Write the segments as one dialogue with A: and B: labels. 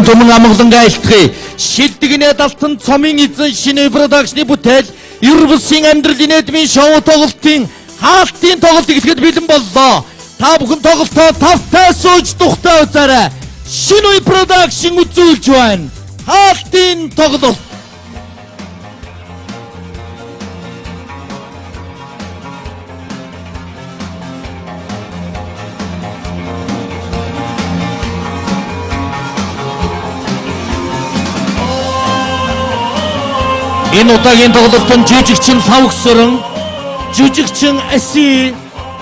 A: Түмэн амгалан айлтгая. Шилдэгнээ далтан цомын эзэн шинэ продакшны бүтээл ер бусын амьдралын эдмийн шоу тоглолтын хаалтын тоглолт ихэд бэлэн боллоо. Та бүхэн тоглолтоо тавтай сууж тухтай үзээрэй. Шинэ үе продакшн үзүүлж байна. Хаалтын тоглолт. Энэ удаагийн тоглолтод жүжигчин Савгсөрөн, жүжигчин Аси,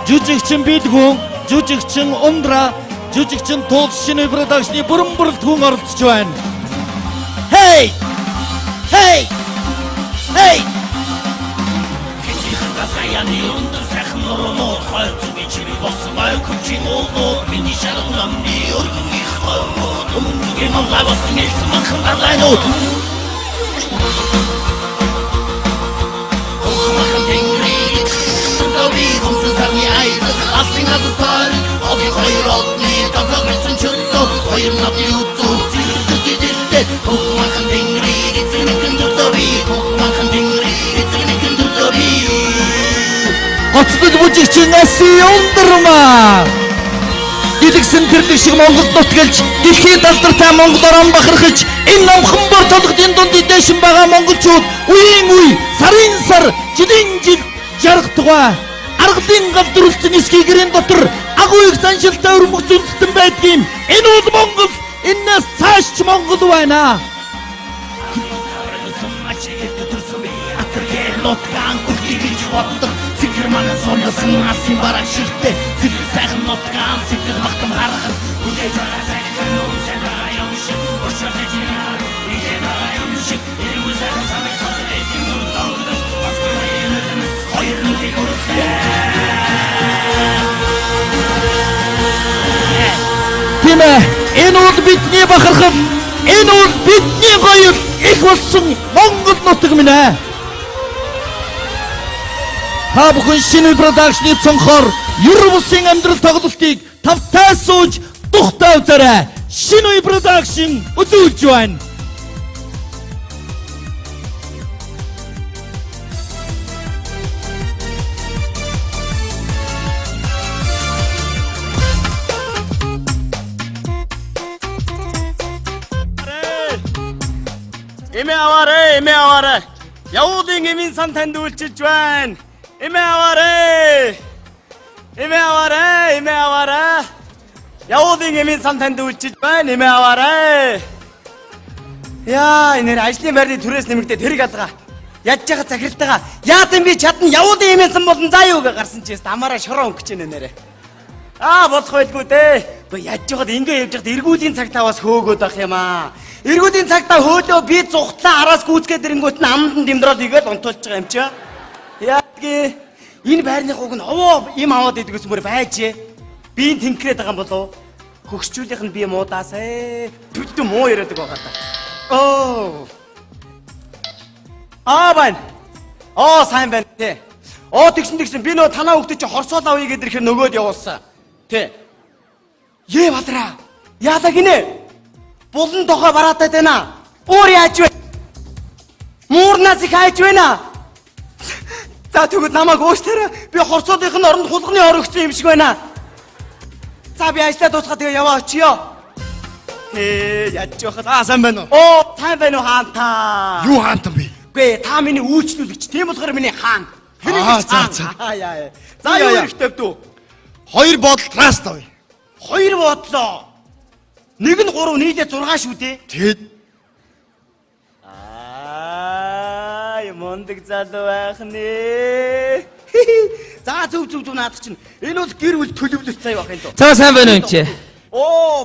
A: жүжигчин Билгүн, жүжигчин Ундра, жүжигчин Тул шинэ продакшны бүрэн бүрэлдэхүүн оролцож байна. Hey! Hey! Hey! Гоцлол бүжигчин Аси Ундрмаа дэлгсэн тэрдэг шиг Монгол нутгалж дэлхийн далдартай Монголоор ам бахархаж энэ номхон бор толгодын дунд дэшин байгаа монголчууд үеийн үе сарын сар жилийн жил жаргатгаа аргалын галдруулсан эсгийгэрийн дотор агуу их заншилтай өрмөг зүнстэн байдгийн энэ бол Монгол энэс цааш Монгол байна. Сикерман сонёсон асын бараг шигтэй сикер сайхан нутгаан сикер махтам харахад үгүй цагаасай гэнүүн сэдаа ямшиг өшөөж ирээ ихэдаа ямшиг ирүүсээ самай тоолээ юм тоолдос басгүйн хоёр нүдийг өрхөө Тимэ энэ бол бидний бахархал энэ бол бидний гоё их болсон Монгол нутаг минь Та бүхэн шинэ продакшны цонхоор ер бусын амьдрал тоглолтыг тавтай сууж тухтай үзээрэй. Шинэ продакшн үзүүлж байна.
B: Эмээ аваарэ. Явуулын эмийн сан танд үйлчилж байна. Эмээ аваарэ. Явуулын эмийн сан танд үйлчилж байна. Эмээ аваарэ. Яа, энэ ажлын байрны түрээс нэмэгдээ тэрэг алгаа. Ядж байгаа захиралтайгаа яатан би чадна явуулын эмийн сан болон заа юу гэж гарсан чист амаараа шороо өнгөж байна нэрэ. Болох байлгүй дээ. Гэхдээ ядж байгаад ингээ явж байгаад эргүүлийн цагтаа бас хөөгөөд байх юм аа. Эргүүлийн цагтаа хөөлөө би зүхтлаа араас гүйцгээд ирэнгүүт нь амдан дэмдрол игээл унтуулж байгаа юм чи. Яадгийн энэ байрных уг нь овоо им аваад идэгс мөр байж би тэнкрээд байгаа юм болов хөгсчүүлийнх нь би муудаасаа түлдэ муу яриадаг байгаа та. Байна. Сайн байна тий. Тэгсэн би нөө танаа хөгтөж хорсоол авъя гэдэр хэр нөгөөд явуулсан. Тий. Бадраа. Яалаа гинэ. Булан тохоо бараатай байна. Өөр яаж вэ? Муурнаас их хайж байна. За тэгвэл намайг өөстөрөө би хорцоолынх нь оронд хулганы ор өгсөн юм шиг байна. За би ажлаа дуусгаад тэгээ яваа очиё. Яаж яах вэ? Сайн байна уу? Сайн байна уу хаантаа?
C: Юу хаантан бэ?
B: Үгүй та миний үйлчлүүлэгч. Тийм болохоор миний хаан. За юу хэрэгтэй вэ?
C: Хоёр бодол раст авъя.
B: Хоёр бодлоо. Нэг нь 3 нийлээ 6 шүү дээ.
C: Тэгэд
B: Мондөг залуу байх нэ. За зүв наадах чинь. Энэ бол гэр бүл төлөвлөлт цай байх юм дөө.
A: За сайн байна уу юм чи?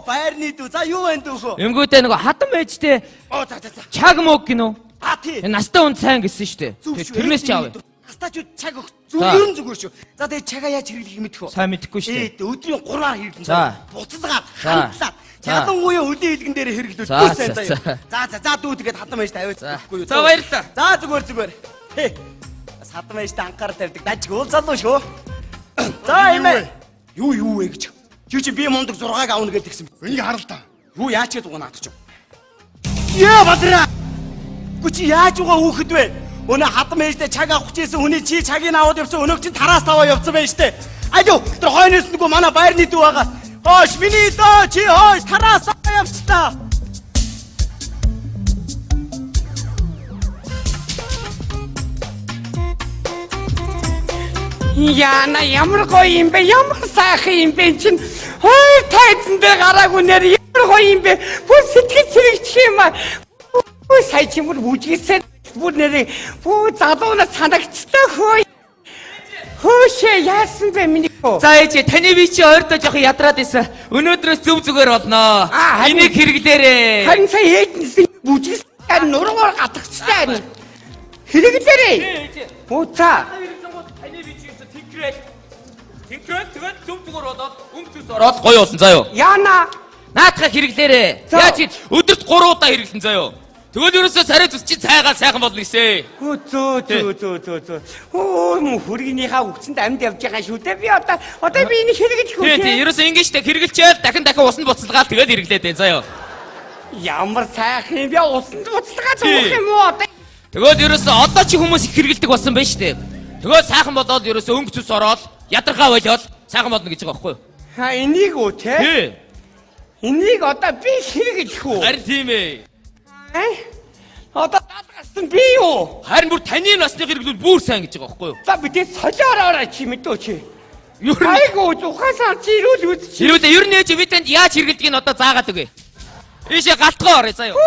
B: Байрны дүү. За юу байна дүүхөө?
A: Эмгүүдээ нэг хатан байжтэй.
B: За.
A: Чаг мөг гинөө.
B: Тий.
A: Энэ настаа үнд сайн гэсэн шүү дээ. Тэрнээс ч авъя.
B: Настаачуд чаг өгч. Зүгээр шүү. За тэгээ чагаа яаж хэрэглэх мэдэхгүй.
A: Сайн мэдэхгүй шүү дээ.
B: Өдрийн 3-аар хэрэглэн. Буцалгаад хандлаад. Ялангуяа өлийн хэлгэн дээр хэрэглүүл. За дүү тэгээд хатан байж тавиулахгүй юу.
A: За баярлалаа.
B: За зүгээр. Хатан байжтай анхаарал тавьдаг. Дажиг уул залуу шүү. За эмээ. Юу вэ гэж. Чи би мундаг 6-ыг авна гэдгсэн.
C: Энийг хар л та.
B: Юу яач гээд угаана атчих. Яа бадраа. Гүчи яаж угаа хөөхд вэ? Өнөө хатам ээлдээ цаг авах гэжсэн хүний чи цагийг аваад явсан өнөг чинь тараас таваа явцсан байж тээ. Аюу тэр хойноос нөгөө манай байрны дүү байгаа. Хоош миний дөө чи хоош тараас явцтаа.
D: Яна ямар гоё юм бэ? Ямар сайхан юм бэ чинь? Хой тайзан дээр гараагүй нэр ямар гоё юм бэ? Бүр сэтгэл зэрэгчих юм аа. Бүр сая чимэр үжигсэн бүр нэр бүр залуунаас санагцтай хөөе. Хөөшөө яасан бэ миний хөө?
E: За ээж таны би чи ойрдоо жоохон ядраад байсан. Өнөөдрөөс зүг зүгээр болноо. Энийг хэрэглээрээ.
D: Харин сая ээднээс бүжигсэн нуруугаар гатгцтай. Хэрэглээрээ. Ууцаа.
E: Таны би чи гэсэн Тинкрэл тэгээд зүг зүгээр болоод өнгөцөс ороод гоё болсон заа юу.
D: Яна
E: Наатах хэрэглээрээ. Яа чи өдөрт 3 удаа хэрэглэн заа юу. Тэгвэл ерөөсөө царай зүс чи цайгаа сайхан болно гэсэн.
D: Зөө. Оо мөн хүргийнхаа үгцэнд амьд явж байгаа шүү дээ. Би одоо би энийг хэрэглэх үү?
E: Тийм ерөөсөө ингэ штэ хэрэглэчээл дахин усанд буцалгаад тэгээд хэрэглээд байна заа юу.
D: Ямар сайхан юм бэ? Усанд буцалгаад зовох юм уу одоо?
E: Тэгвэл ерөөсөө одоо чи хүмүүс их хэрэглэдэг болсон байна штэ. Тэгвэл сайхан болоод ерөөсөө өнгөцөс ороод ядаргаа болоод сайхан болно гэж байгаа байхгүй юу?
D: Ха энийг үү те?
E: Тийм.
D: Энийг одоо би хэрэглэх үү?
E: Харин тийм ээ.
D: Одоо даадгасан би юу?
E: Харин бүр таны насны хэрэглүүл бүр сайн гэж байгаа байхгүй юу?
D: За бид солиороо чи мэдөө чи.
E: Юу
D: айгуу ухаасаа чи ирүүл үз чи.
E: Ирүүлээ ер нь ээж би танд яаж хэрэглэдгийг нь одоо заагаад өгье. Ийшээ галтгоо орё заа юу.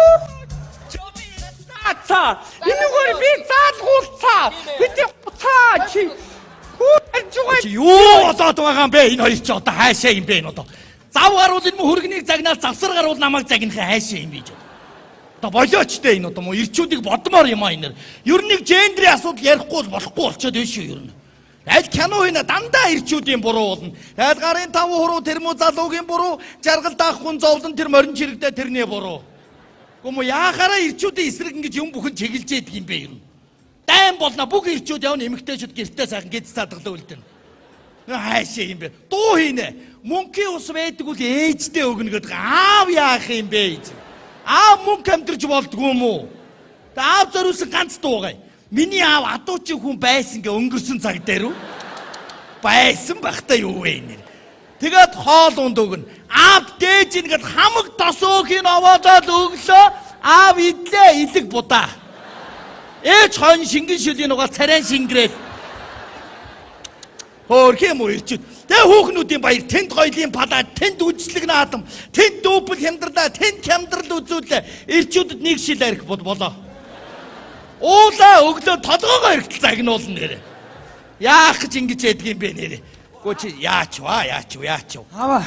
D: Цаа. Энэгээр би заалгуулцаа. Бид цаа чи.
A: Чи юу болоод байгаа юм бэ? Энэ хоёр чи одоо хаашаа юм бэ энэ одоо? Зав гаруул энэ хөргөнийг загнаад завсар гаруул намайг загнах хаашаа юм бэ? Одоо болоочтой энэ одоо мөн ирчүүдийг бодмоор юм аа энэ. Ер нь нэг гендрийн асуудал ярихгүй болохгүй болчиход байна шүү ер нь. Аль кино хийнэ дандаа ирчүүдийн буруу болно. Аль гарын 5 хуруу тэрмүү залуугийн буруу, жаргал даах хүн зовлон тэр морин чирэгдээ тэрний буруу. Гүм яахаараа ирчүүдийн эсрэг ингэж юм бүхэн чиглэж ядг юм бэ ер нь. Дайм болно бүх ирчүүд явна эмэгтэйчүүд гэртээ сайхан гэд цаадгалаа үлдэн. Хаашаа юм бэ? Дуу хийнэ. Мөнхийн ус байдаг үл ээждээ өгнө гэдэг аав яах юм бэ? Аав мөнх амтэрч болдгоо юм уу? Аав зориулсан ганц дуугай. Миний аав адуучин хүн байсан гэ өнгөрсөн цаг дээр үү? Байсан бахта юу вэ нэр. Тэгээд хоол унд өгнө. Аав дээж ингээд хамаг тосоохын овоодод өглөө аав идлээ илэг будаа. Ээж хойно шингэн шүлийн угаал царайн шингрээд. Хөөрхөн муу ирчүүд. Тэ хүүхнүүдийн баяр тэнд гоёлын палаад, тэнд үжлэг наадам, тэнд дүүбэл хямдралаа, тэнд хямдрал үзүүлээ. Ирчүүдэд нэг шил арих болоо. Уулаа өглөө толгоогоо эргэл загнуулна нэрэ. Яах гэж ингэж ядг юм бэ нэрэ. Гү чи яач вэ?
E: Аваа.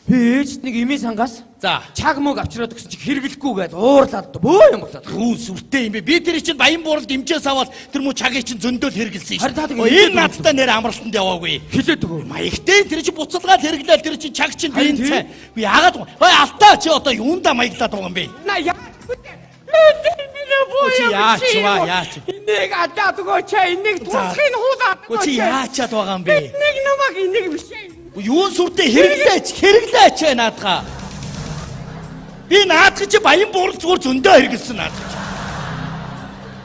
E: Ээж нэг имийн сангаас за чаг мөг авчираад өгсөн чи хэрэглэхгүй гээд уурлаад бөө юм болоод.
A: Юу сүртэй юм бэ? Би тэр чинь баян бууралд имжээс аваад тэр муу чагийг чинь зөндөл хэрэгэлсэн шүү.
E: Харин
A: энэ надтай нэр амралтанд яваагүй.
E: Хэлээд өгөө.
A: Маягтай тэр чинь буцалгаад хэрэглээл тэр чинь чаг чинь биеийн цай. Би яагаад алтаа чи одоо юунда маяглаад байгаа юм бэ?
D: На яа.
A: Яач.
D: Энийг адаад өгөө чаа энийг тусахын хуудаад.
A: Чи яачаад байгаа юм бэ?
D: Нэг намайг энийг биш.
A: Юу сүртэй хэрэглээч наадхаа. Би наадах чи баян буурал зүгээр зөндөө хэрэгэлсэн наадах.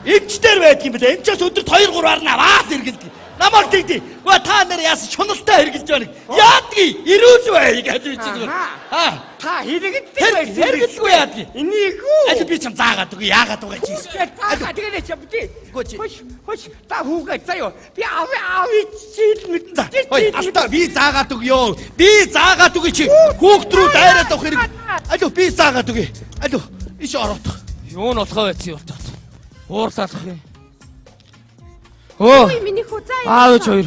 A: Эмчтэр байдаг юм бэлээ. Эмчээс өдөрт 2-3-аар нь аваад хэрэгэлдэг. Намайг тэгдий. Гүр та нар яасан шуналтай хэрэгэлж байна. Яадгийг ирүүл бай гэж би чи зүгээр.
D: Та хэрэгэлдэг.
A: Хэрэгэлгүй яадгийг.
D: Энийг үү?
A: Аль би чам заагаад үгүй яагаад байгаа чи.
D: Тэгээд чи бити. Хош та хүүгээ заяа. Би аав чийд мэдээ.
A: Алтаа би заагаад өгөө. Би заагаад үгүй чи. Хүүхд рүү дайраад авах хэрэг. Алуу би заагаад үгүй. Алуу иш ороод.
E: Юу нь болохоо байцсан юм бол. Уурлаалах юм. Оо.
F: Миний хүү заа.
E: Аавч хоёр.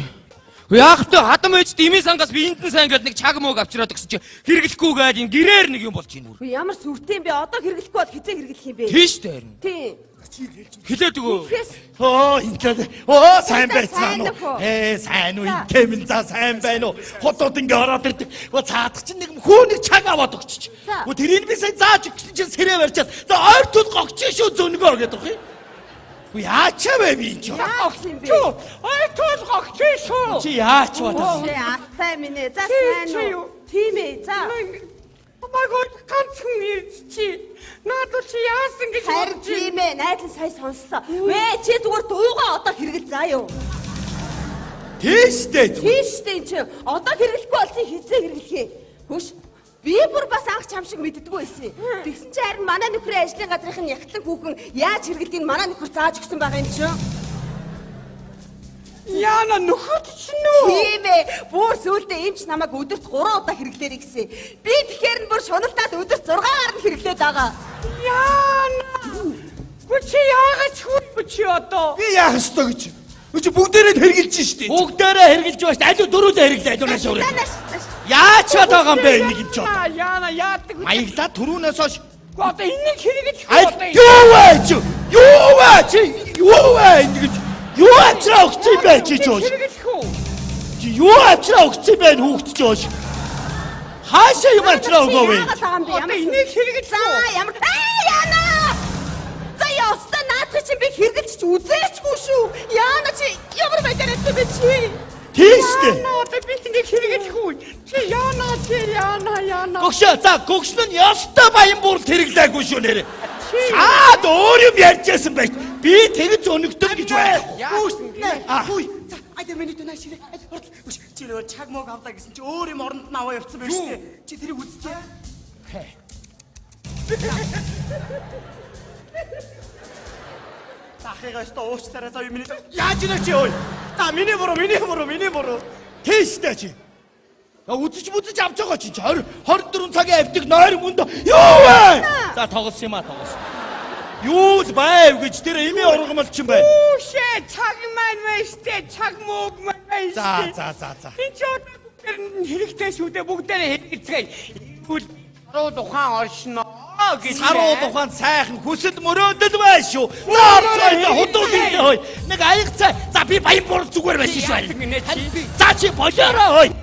E: Яах вэ? Хадам ээжд имийн сангаас би энд нь сайн гээд нэг чаг мөөг авчираад өгсөн чи хэрэглэхгүй гээд ин гэрээр нэг юм болж ийн.
F: Ямар сүртэй юм бэ? Одоо хэрэглэхгүй бол хизээ хэрэглэх юм бэ?
E: Тийш дээ харин.
F: Тийм.
E: Хэлээд өгөө.
A: Ингээд сайн байцгаана уу? Сайн уу? Инкэмэн за сайн байна уу? Хотод ингээ ороод ирдэг. Цаадах чинь нэг хүүнийг чаг аваад өгчих. Тэрийг би сайн зааж өгсөн чинь сэрээ барьчаад. За ойр тул гогч шүү зөнгөө гэдэг юм. Яачаа вэ би энэ?
F: Яах юм бэ?
D: Ой тул гогч шүү.
A: Чи яач бодож?
F: Аатай минь. За сайн уу? Тийм ээ. За.
D: Намайг ганцхан ирж чи. Надад чи яасан гэж
F: Харин тийм ээ, найз нь сая сонслоо. Вэ чи зүгээр дуугаа одоо хэрэгэл заа юу.
C: Тийштэй.
F: Тийштэй чи одоо хэрэглэхгүй болсон хизээ хэрэглэхээ. Хөш. Би бүр бас анх чам шиг мэддэггүй байсан. Тэгсэн чи харин манай нөхрийн ажлын газрын ягтлан хүүхэн яаж хэрэглэдгийг манай нөхөр зааж өгсөн байгаа юм чи.
D: Яна нөхөд чинь үү?
F: Тийм ээ. Бүр сүүлдээ эмч намайг өдөрт 3 удаа хэрэглээрэй гэсэн. Би тэгэхээр нь бүр шуналтаад өдөрт 6 гаруй хэрэглээд байгаа.
D: Яна. Гүчи яагаад хүү чи одоо?
C: Би яах ёстой гэж. Чи бүгдээрээ хэрэгжилж штий.
A: Бүгдээрээ хэрэгжилж байгаа шүү. Алуу дөрүүлээ хэрэглээ. Алуу нааш өрөө. Яаж чад байгаа юм бэ энийг юм чод.
D: Яна яадаг.
A: Маяглаа түрүүнээс хойш.
D: Одоо энийг хэрэгэж
A: Юу вэ чи? Юу вэ чи? Юу вэ ингэж? Юу ачраа өгч бэ чи чөөш? Чи юу ачраа өгч бэ хүүхд чөөш? Хаашаа юм ачраа өгөө вэ?
D: Одоо энийг хэрэгэж
F: За ямар яана. За яста наадах чинь би хэрэгэлж ч үзээчгүй шүү. Яана чи ямар байгаад бэ чи?
A: Тийштэй.
D: Одоо би энийг хэрэгэж хүү. Чи яана.
A: Гөгшөө за гөгшн нь ёстой баян бүрт хэрэглээгүй шүү нэрэ. Саад өөр юм ярьжсэн байж. Би тэгж өнөгдөл гэж байх.
B: Хүй. За айдэр миний дунаа ширээ. Чи нөө чаг мог авлаа гэсэн чи өөр юм оронд нь аваа явцсан байх шүү дээ. Чи тэрийг үзтээ. Захыгаа өстө уучлаарай за миний. Яаж нэ чи ой. За миний буруу.
A: Тийштэй чи. Үзэж авч байгаа чи 24 цагийн авдаг нойр мөнд юу вэ? За тоглосон юм тоглосон. Юу л байв гэж тэр эми ургамал чинь байна.
D: Үшээ цаг маань байштэй цаг мөг маань байштэй.
A: За.
D: Энд ч одоо бүгд хэрэгтэй шүү дээ бүгдээрээ хэрэгцгээе. Тэгвэл саруу тухайн оршно гэж.
A: Саруу тухайн сайхан хүсэл мөрөөдөл байна шүү. Наарцай худуугийн хой. Нэг аяг цай. За би баян бүр зүгээр байсан шүү. За чи болоорой хой.